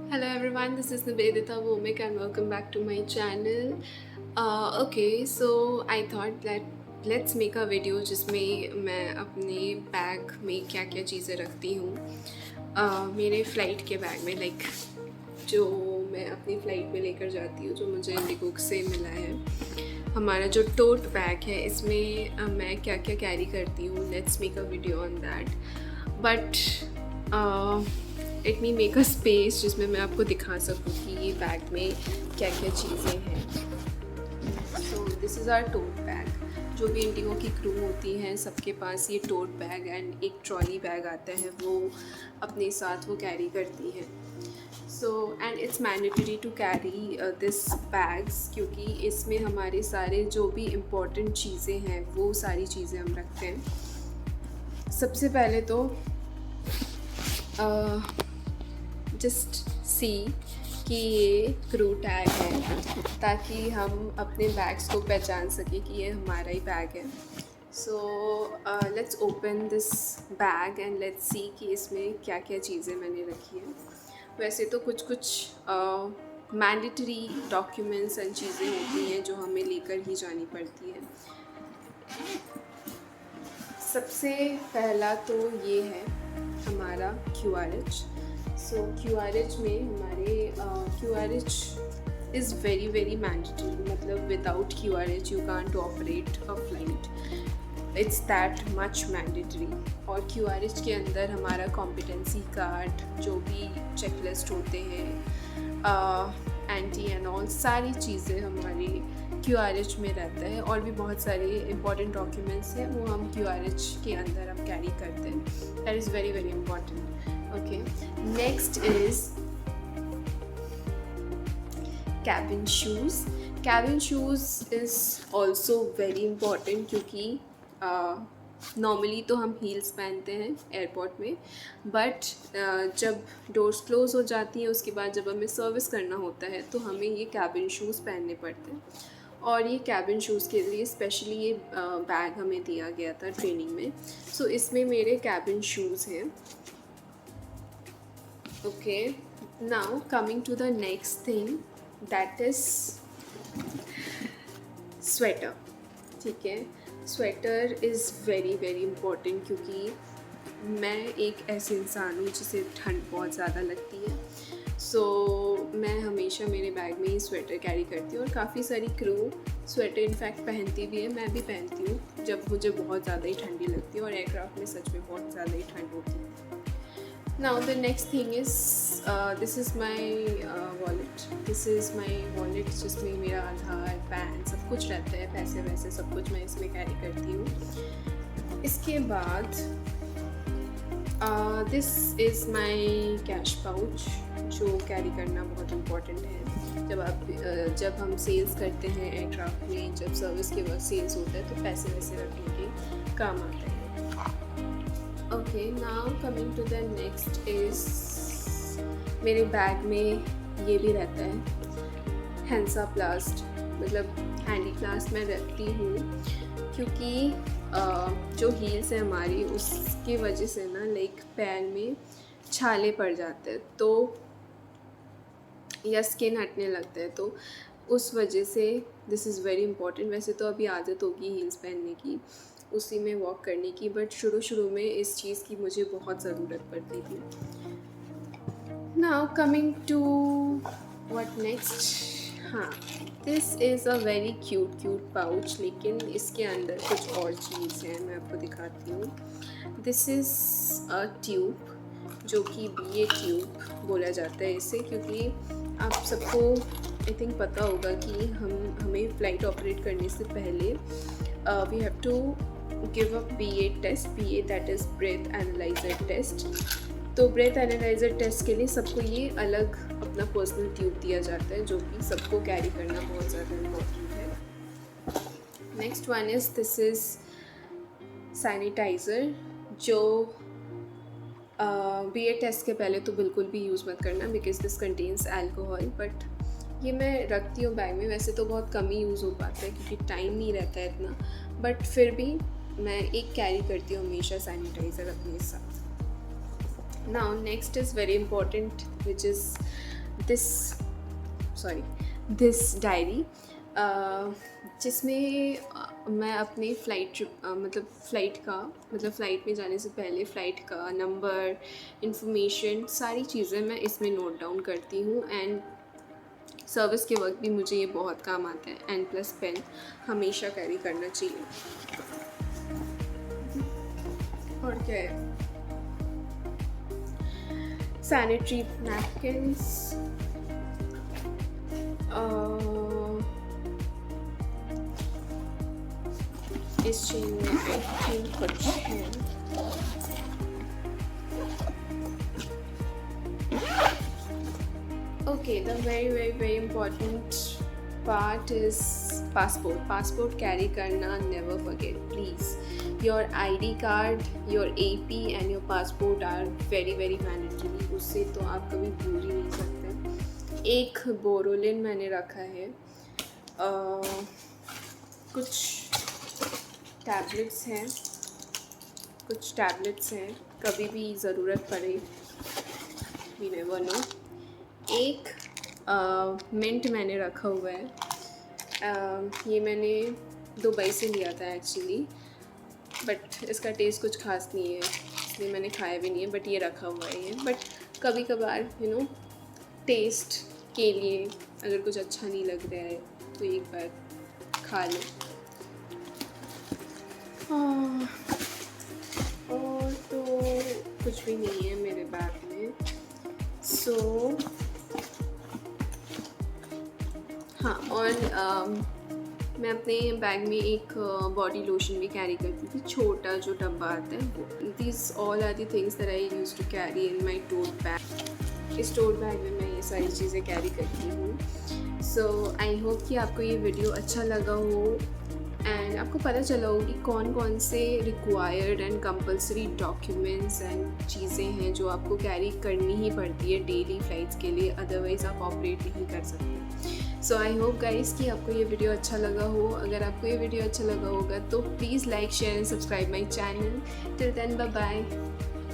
Hello everyone, this is Nivedita Vomik and welcome back to my channel. Okay, so I thought that let's make a video जिसमें मैं अपने bag में क्या क्या चीज़ें रखती हूँ मेरे फ़्लाइट के बैग में जो मैं अपनी फ़्लाइट में लेकर जाती हूँ, जो मुझे इंडिगो से मिला है। हमारा जो टोट बैग है इसमें मैं क्या क्या कैरी करती हूँ, let's make a video on that. But let me make a space जिसमें मैं आपको दिखा सकूँ कि ये बैग में क्या क्या चीज़ें हैं। So this is our tote bag. जो भी इंडिगो की क्रू होती हैं सबके पास ये टोट बैग एंड एक ट्रॉली बैग आता है, वो अपने साथ वो कैरी करती हैं। So and it's mandatory to carry this bags, क्योंकि इसमें हमारे सारे जो भी इम्पोर्टेंट चीज़ें हैं वो सारी चीज़ें हम रखते हैं। सबसे पहले तो जस्ट सी कि ये क्रू टैग है, ताकि हम अपने बैग्स को पहचान सकें कि ये हमारा ही बैग है। So let's open this bag and let's see कि इसमें क्या क्या चीज़ें मैंने रखी हैं। वैसे तो कुछ कुछ मैंडेटरी डॉक्यूमेंट्स एंड चीज़ें होती हैं जो हमें लेकर ही जानी पड़ती हैं। सबसे पहला तो ये है हमारा QRH। सो QRH में हमारे QRH is very very mandatory, मतलब without QRH you can't operate a flight, it's that much mandatory. और QRH के अंदर हमारा कॉम्पिटेंसी कार्ड, जो भी चेकलिस्ट होते हैं, एंटी एंड ऑल सारी चीज़ें हमारी QRH में रहता है। और भी बहुत सारे इंपॉर्टेंट डॉक्यूमेंट्स हैं वो हम QRH के अंदर हम कैरी करते हैं। That is very very important. Okay, next is cabin shoes. Cabin shoes is also very important, क्योंकि नॉर्मली तो हम हील्स पहनते हैं एयरपोर्ट में, बट जब डोर्स क्लोज हो जाती हैं उसके बाद जब हमें सर्विस करना होता है तो हमें ये कैबिन शूज़ पहनने पड़ते हैं। और ये कैबिन शूज़ के लिए स्पेशली ये बैग हमें दिया गया था ट्रेनिंग में। सो इसमें मेरे कैबिन शूज़ हैं। Okay, now coming to the next thing, that is sweater. ठीक है, sweater is very very important, क्योंकि मैं एक ऐसे इंसान हूँ जिसे ठंड बहुत ज़्यादा लगती है। सो मैं हमेशा मेरे बैग में ही स्वेटर कैरी करती हूँ, और काफ़ी सारी क्रू स्वेटर इनफैक्ट पहनती भी है, मैं भी पहनती हूँ जब मुझे बहुत ज़्यादा ही ठंडी लगती है, और एयरक्राफ्ट में सच में बहुत ज़्यादा ही ठंड होती है। Now the next thing is this is my wallet. This is my wallet जिसमें मेरा आधार, पैन सब कुछ रहता है, पैसे वैसे सब कुछ मैं इसमें कैरी करती हूँ। इसके बाद this is my cash pouch, जो कैरी करना बहुत इम्पॉर्टेंट है। जब हम सेल्स करते हैं एयरक्राफ्ट में, जब सर्विस के वक्त सेल्स होता है तो पैसे वैसे रखने के काम आता है। Okay, now coming to the next is मेरे बैग में ये भी रहता है हैंसाप्लास्ट, मतलब हैंडी प्लास्ट मैं रखती हूँ, क्योंकि जो हील्स है हमारी उसकी वजह से ना पैर में छाले पड़ जाते हैं तो या स्किन हटने लगता है, तो उस वजह से दिस इज़ वेरी इंपॉर्टेंट। वैसे तो अभी आदत होगी हील्स पहनने की, उसी में वॉक करने की, बट शुरू में इस चीज़ की मुझे बहुत ज़रूरत पड़ती थी। Now coming to what next, हाँ, this is a very cute pouch, लेकिन इसके अंदर कुछ और चीज़ है, मैं आपको दिखाती हूँ। दिस इज़ अ ट्यूब, जो कि BA ट्यूब बोला जाता है इसे, क्योंकि आप सबको आई थिंक पता होगा कि हमें फ़्लाइट ऑपरेट करने से पहले we have to give a BA test, BA that is breath analyser test. तो ब्रेथ एनालाइज़र टेस्ट के लिए सबको ये अलग अपना पर्सनल ट्यूब दिया जाता है, जो कि सबको कैरी करना बहुत ज़्यादा इम्पोर्टेंट है। Next one is this is sanitiser, जो BA टेस्ट के पहले तो बिल्कुल भी यूज़ मत करना, because this contains alcohol, but ये मैं रखती हूँ बैग में। वैसे तो बहुत कम ही यूज़ हो पाता है क्योंकि टाइम नहीं रहता है इतना, बट फिर भी मैं एक कैरी करती हूँ हमेशा सैनिटाइज़र अपने साथ। Now next is very important, which is this this diary, जिसमें मैं अपनी फ़्लाइट में जाने से पहले फ़्लाइट का नंबर, इंफॉर्मेशन, सारी चीज़ें मैं इसमें नोट डाउन करती हूँ। एंड सर्विस के वक्त भी मुझे ये बहुत काम आता है। एंड प्लस पेन हमेशा कैरी करना चाहिए। और क्या है, सैनिटरी नैपकिन्स, इस चेन में आई थिंक कुछ है। Okay, the very important part is passport carry करना never forget please. Your ID card, your AP and your passport are very mandatory. उससे तो आप कभी भूल ही नहीं सकते। एक बोरोलिन मैंने रखा है, कुछ टैबलेट्स हैं, कभी भी ज़रूरत पड़े, वी नेवर नो। एक मिंट मैंने रखा हुआ है, ये मैंने दुबई से लिया था एक्चुअली, बट इसका टेस्ट कुछ खास नहीं है, इसलिए मैंने खाया भी नहीं है, बट ये रखा हुआ है ये। बट कभी कभार टेस्ट के लिए अगर कुछ अच्छा नहीं लग रहा है तो एक बार खा लो। और तो कुछ भी नहीं है मेरे बैग में। हाँ, और मैं अपने बैग में एक बॉडी लोशन भी कैरी करती थी, छोटा जो डब्बा आता है वो। These all are the things that I use to carry in my tote bag. इस टोट बैग में मैं ये सारी चीज़ें कैरी करती हूँ। सो आई होप कि आपको ये वीडियो अच्छा लगा हो एंड आपको पता चला हो कि कौन कौन से required and compulsory documents and चीज़ें हैं जो आपको कैरी करनी ही पड़ती है डेली फ़्लाइट्स के लिए, अदरवाइज़ आप ऑपरेट नहीं कर सकते। सो आई होप गाइस कि आपको ये वीडियो अच्छा लगा हो। अगर आपको ये वीडियो अच्छा लगा होगा तो please like, share and subscribe my channel. Till then, bye bye.